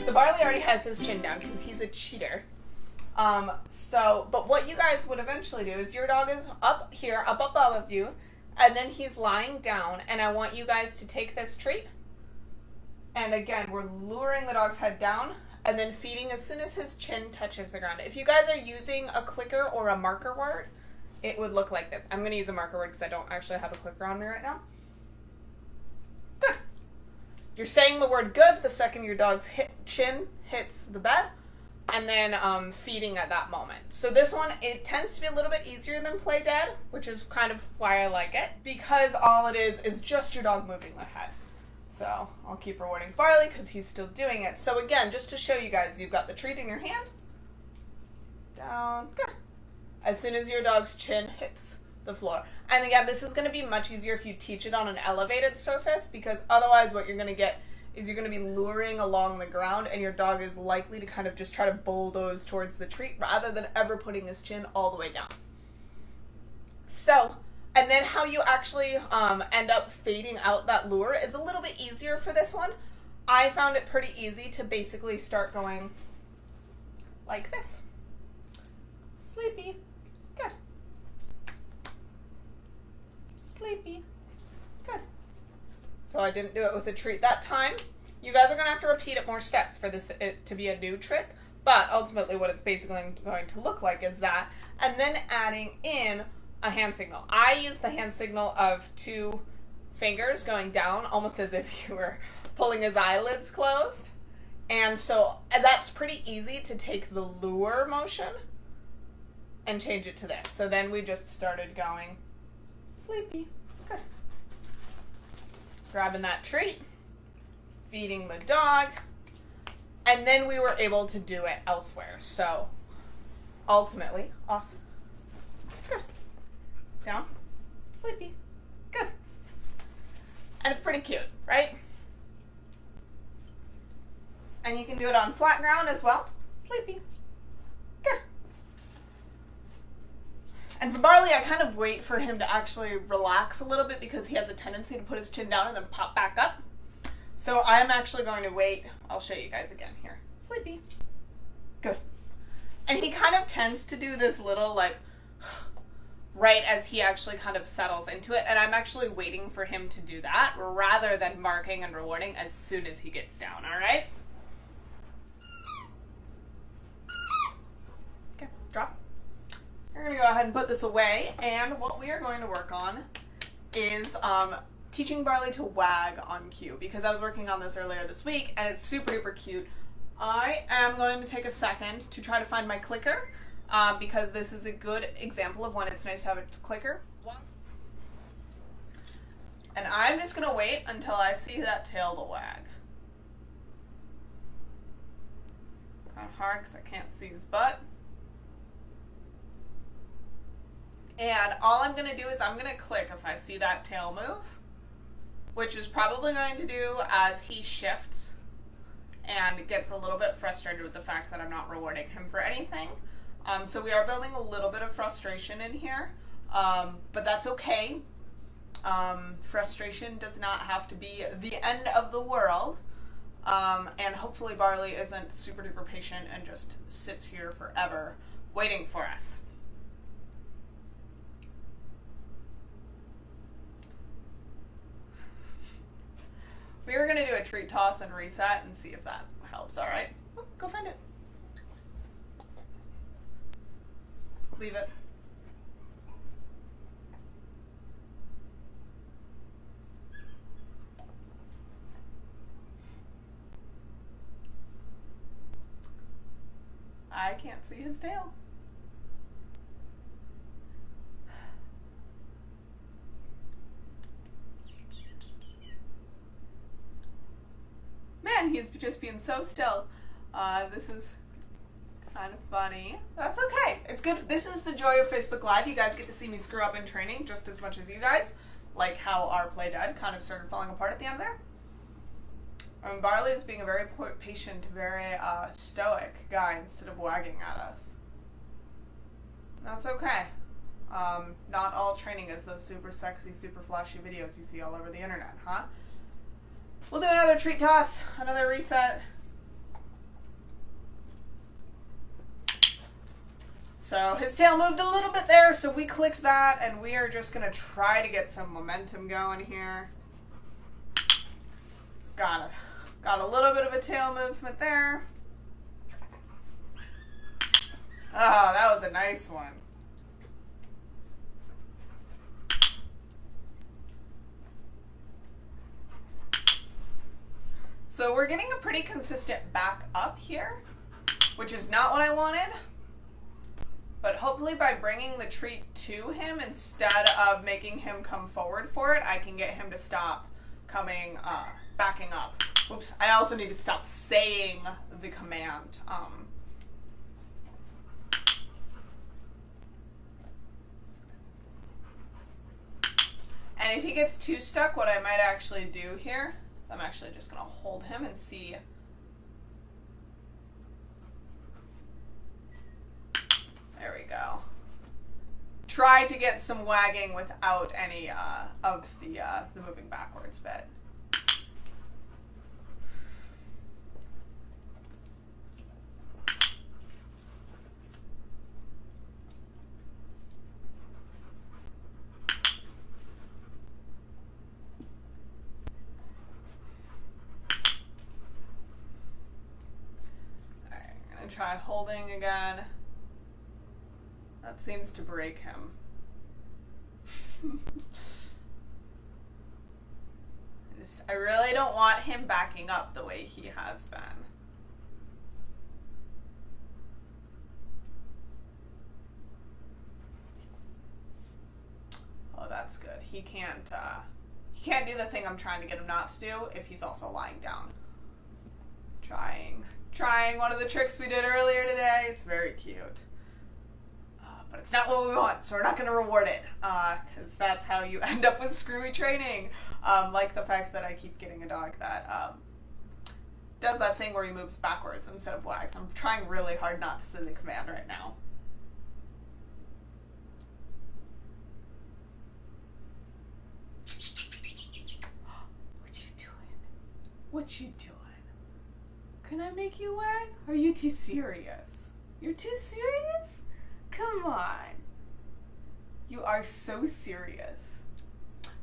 So Barley already has his chin down because he's a cheater. But what you guys would eventually do is your dog is up here, up above you, and then he's lying down, and I want you guys to take this treat. And again, we're luring the dog's head down and then feeding as soon as his chin touches the ground. If you guys are using a clicker or a marker word, it would look like this. I'm going to use a marker word because I don't actually have a clicker on me right now. Good. You're saying the word good the second your dog's chin hits the bed, and then feeding at that moment. So this one, it tends to be a little bit easier than Play Dead, which is kind of why I like it, because all it is just your dog moving the head. So I'll keep rewarding Barley because he's still doing it. So again, just to show you guys, you've got the treat in your hand. Down. Good. As soon as your dog's chin hits the floor. And again, this is going to be much easier if you teach it on an elevated surface, because otherwise what you're going to get is you're going to be luring along the ground and your dog is likely to kind of just try to bulldoze towards the treat rather than ever putting his chin all the way down. So, and then how you actually end up fading out that lure is a little bit easier for this one. I found it pretty easy to basically start going like this. Sleepy. Good. Sleepy. Good. So I didn't do it with a treat that time. You guys are going to have to repeat it more steps for this to be a new trick, but ultimately what it's basically going to look like is that, and then adding in a hand signal. I use the hand signal of 2 fingers going down, almost as if you were pulling his eyelids closed. And that's pretty easy to take the lure motion and change it to this. So then we just started going sleepy. Good. Grabbing that treat, feeding the dog, and then we were able to do it elsewhere. So ultimately, off. Good. Down. Sleepy. Good. And it's pretty cute, right? And you can do it on flat ground as well. Sleepy. Good. And for Barley, I kind of wait for him to actually relax a little bit because he has a tendency to put his chin down and then pop back up. So I'm actually going to wait. I'll show you guys again here. Sleepy. Good. And he kind of tends to do this little like right as he actually kind of settles into it. And I'm actually waiting for him to do that rather than marking and rewarding as soon as he gets down, all right? Okay, drop. We're going to go ahead and put this away. And what we are going to work on is teaching Barley to wag on cue, because I was working on this earlier this week and it's super duper cute. I am going to take a second to try to find my clicker. Because this is a good example of when it's nice to have a clicker. And I'm just going to wait until I see that tail to wag. Kind of hard because I can't see his butt. And all I'm going to do is I'm going to click if I see that tail move, which is probably going to do as he shifts and gets a little bit frustrated with the fact that I'm not rewarding him for anything. So we are building a little bit of frustration in here, but that's okay. Frustration does not have to be the end of the world, and hopefully Barley isn't super duper patient and just sits here forever waiting for us. We're going to do a treat toss and reset and see if that helps, all right? Oh, go find it. Leave it. I can't see his tail. Man, he's just being so still. This is kind of funny. That's okay. It's good. This is the joy of Facebook Live. You guys get to see me screw up in training just as much as you guys. Like how our Play Dead kind of started falling apart at the end there. Barley is being a very patient, very stoic guy instead of wagging at us. That's okay. Not all training is those super sexy, super flashy videos you see all over the internet, huh? We'll do another treat toss, another reset. So his tail moved a little bit there, so we clicked that, and we are just going to try to get some momentum going here. Got it. Got a little bit of a tail movement there. Oh, that was a nice one. So we're getting a pretty consistent back up here, which is not what I wanted. But hopefully by bringing the treat to him instead of making him come forward for it, I can get him to stop coming, backing up. Oops, I also need to stop saying the command. And if he gets too stuck, what I might actually do here, is I'm actually just going to hold him and see. There we go. Try to get some wagging without any of the moving backwards bit. Alright, I'm going to try holding again. That seems to break him. I really don't want him backing up the way he has been. Oh, that's good. He can't do the thing I'm trying to get him not to do if he's also lying down. Trying one of the tricks we did earlier today. It's very cute. But it's not what we want, so we're not going to reward it, because that's how you end up with screwy training. Like the fact that I keep getting a dog that does that thing where he moves backwards instead of wags. I'm trying really hard not to say the command right now. What you doing? What you doing? Can I make you wag? Are you too serious? You're too serious? Come on. You are so serious.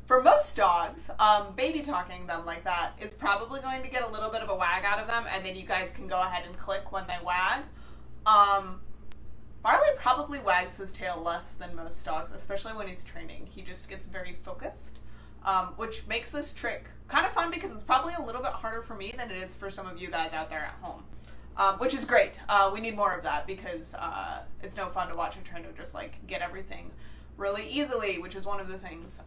For most dogs, baby talking them like that is probably going to get a little bit of a wag out of them, and then you guys can go ahead and click when they wag. Barley probably wags his tail less than most dogs, especially when he's training. He just gets very focused, which makes this trick kind of fun because it's probably a little bit harder for me than it is for some of you guys out there at home. Which is great. We need more of that because it's no fun to watch a trainer just like get everything really easily, which is one of the things.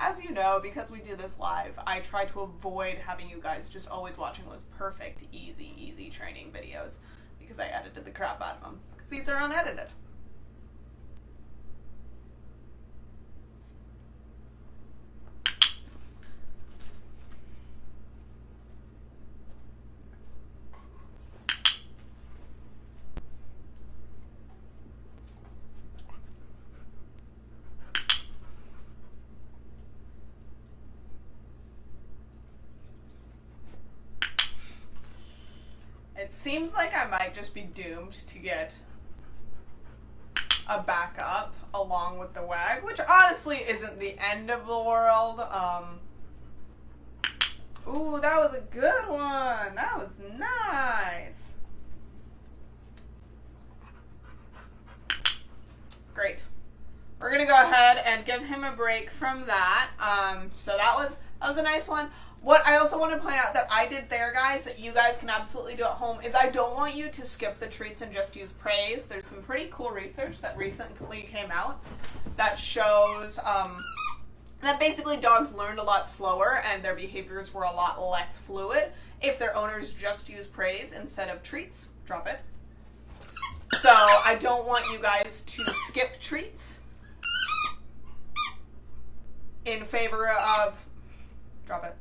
As you know, because we do this live, I try to avoid having you guys just always watching those perfect, easy training videos because I edited the crap out of them because these are unedited. It seems like I might just be doomed to get a backup along with the wag, which honestly isn't the end of the world. Ooh, that was a good one. That was nice. Great. We're gonna go ahead and give him a break from that. So that was a nice one. What I also want to point out that I did there, guys, that you guys can absolutely do at home, is I don't want you to skip the treats and just use praise. There's some pretty cool research that recently came out that shows that basically dogs learned a lot slower and their behaviors were a lot less fluid if their owners just use praise instead of treats. Drop it. So I don't want you guys to skip treats in favor of... Drop it.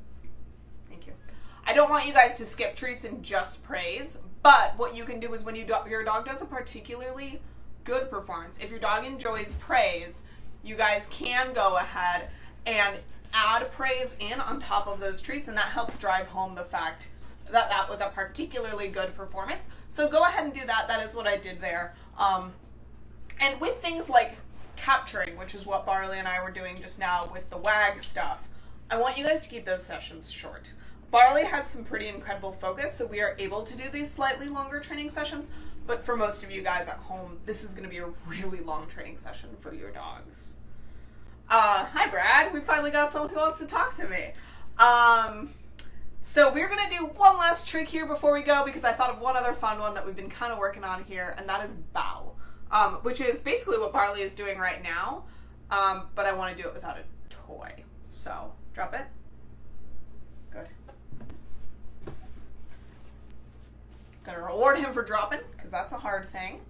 I don't want you guys to skip treats and just praise, but what you can do is when your dog does a particularly good performance, if your dog enjoys praise, you guys can go ahead and add praise in on top of those treats, and that helps drive home the fact that that was a particularly good performance. So go ahead and do that. That is what I did there. And with things like capturing, which is what Barley and I were doing just now with the WAG stuff, I want you guys to keep those sessions short. Barley has some pretty incredible focus, so we are able to do these slightly longer training sessions, but for most of you guys at home, this is going to be a really long training session for your dogs. Hi Brad, we finally got someone who wants to talk to me. So we're going to do one last trick here before we go, because I thought of one other fun one that we've been kind of working on here, and that is bow, which is basically what Barley is doing right now, but I want to do it without a toy. So, drop it. Good. Gonna reward him for dropping, because that's a hard thing.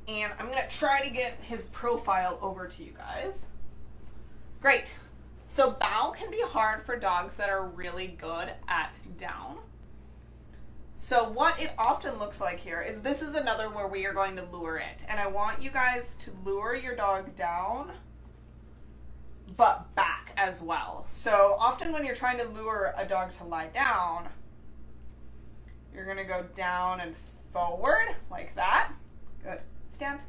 And I'm gonna try to get his profile over to you guys. Great. So bow can be hard for dogs that are really good at down. So what it often looks like here is this is another where we are going to lure it. And I want you guys to lure your dog down, but back as well. So often when you're trying to lure a dog to lie down, you're gonna go down and forward like that. Good. Stand.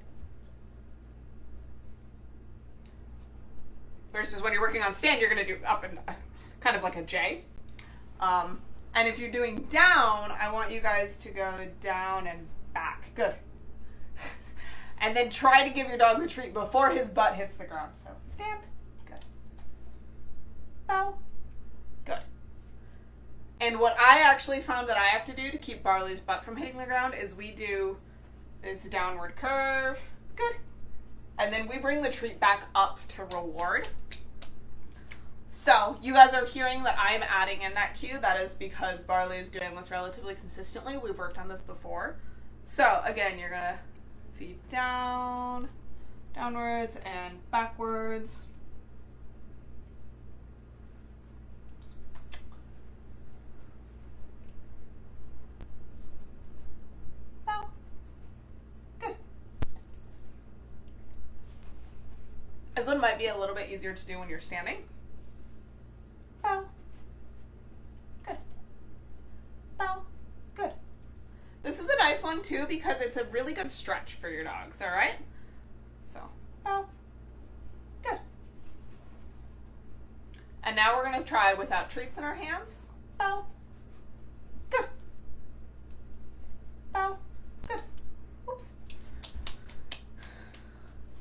Versus when you're working on stand, you're gonna do up and kind of like a J. And if you're doing down, I want you guys to go down and back. Good. And then try to give your dog the treat before his butt hits the ground. So stand. Good. Bow. Good. And what I actually found that I have to do to keep Barley's butt from hitting the ground is we do this downward curve. Good. And then we bring the treat back up to reward. So you guys are hearing that I'm adding in that cue. That is because Barley is doing this relatively consistently. We've worked on this before. So again, you're gonna feet down, downwards and backwards. Now, good. This one might be a little bit easier to do when you're standing. Bow. Good. Bow. Good. This is a nice one too because it's a really good stretch for your dogs, all right? So, bow. Good. And now we're going to try without treats in our hands. Bow. Good. Bow. Good. Oops.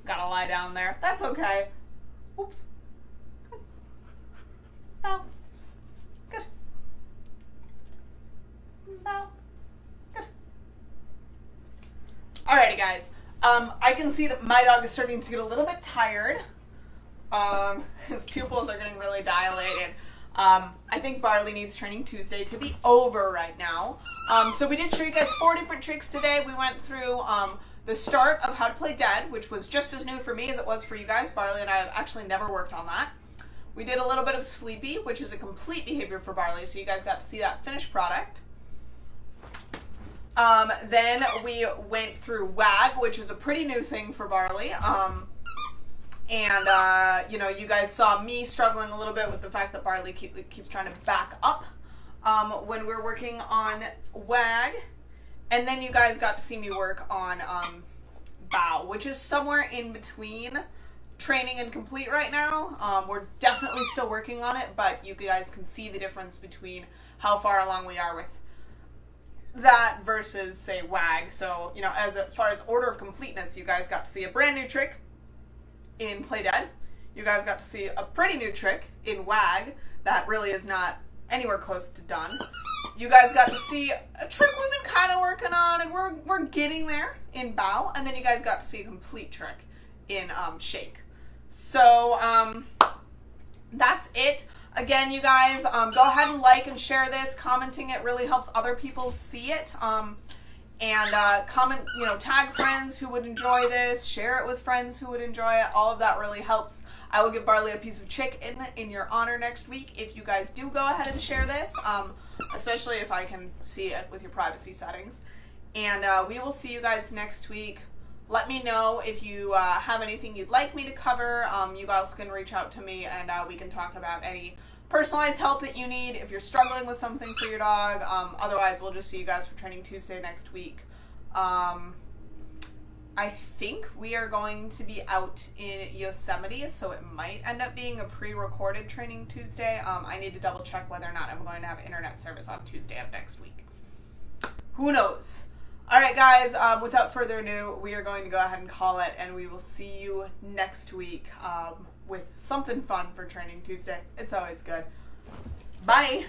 Gotta lie down there. That's okay. Oops. Good. Bow. Good. Bow. Good. Alrighty, guys. I can see that my dog is starting to get a little bit tired. His pupils are getting really dilated. I think Barley needs Training Tuesday to be over right now. So we did show you guys 4 different tricks today. We went through the start of how to play dead, which was just as new for me as it was for you guys. Barley and I have actually never worked on that. We did a little bit of sleepy, which is a complete behavior for Barley, so you guys got to see that finished product. Then we went through WAG, which is a pretty new thing for Barley. You know, you guys saw me struggling a little bit with the fact that Barley keeps trying to back up when we're working on WAG. And then you guys got to see me work on bow, which is somewhere in between training and complete right now. We're definitely still working on it, but you guys can see the difference between how far along we are with that versus, say, WAG. So, you know, as far as order of completeness, you guys got to see a brand new trick in Play Dead. You guys got to see a pretty new trick in WAG that really is not anywhere close to done. You guys got to see a trick we've been kind of working on, and we're getting there in bow. And then you guys got to see a complete trick in shake. So that's it. Again, you guys, go ahead and like and share this. Commenting it really helps other people see it. And comment, you know, tag friends who would enjoy this. Share it with friends who would enjoy it. All of that really helps. I will give Barley a piece of chicken in your honor next week if you guys do go ahead and share this, especially if I can see it with your privacy settings. And we will see you guys next week. Let me know if you have anything you'd like me to cover. You guys can reach out to me and we can talk about any personalized help that you need if you're struggling with something for your dog. Otherwise, we'll just see you guys for Training Tuesday next week. I think we are going to be out in Yosemite, so it might end up being a pre-recorded Training Tuesday. I need to double check whether or not I'm going to have internet service on Tuesday of next week. Who knows? All right, guys, without further ado, we are going to go ahead and call it, and we will see you next week with something fun for Training Tuesday. It's always good. Bye.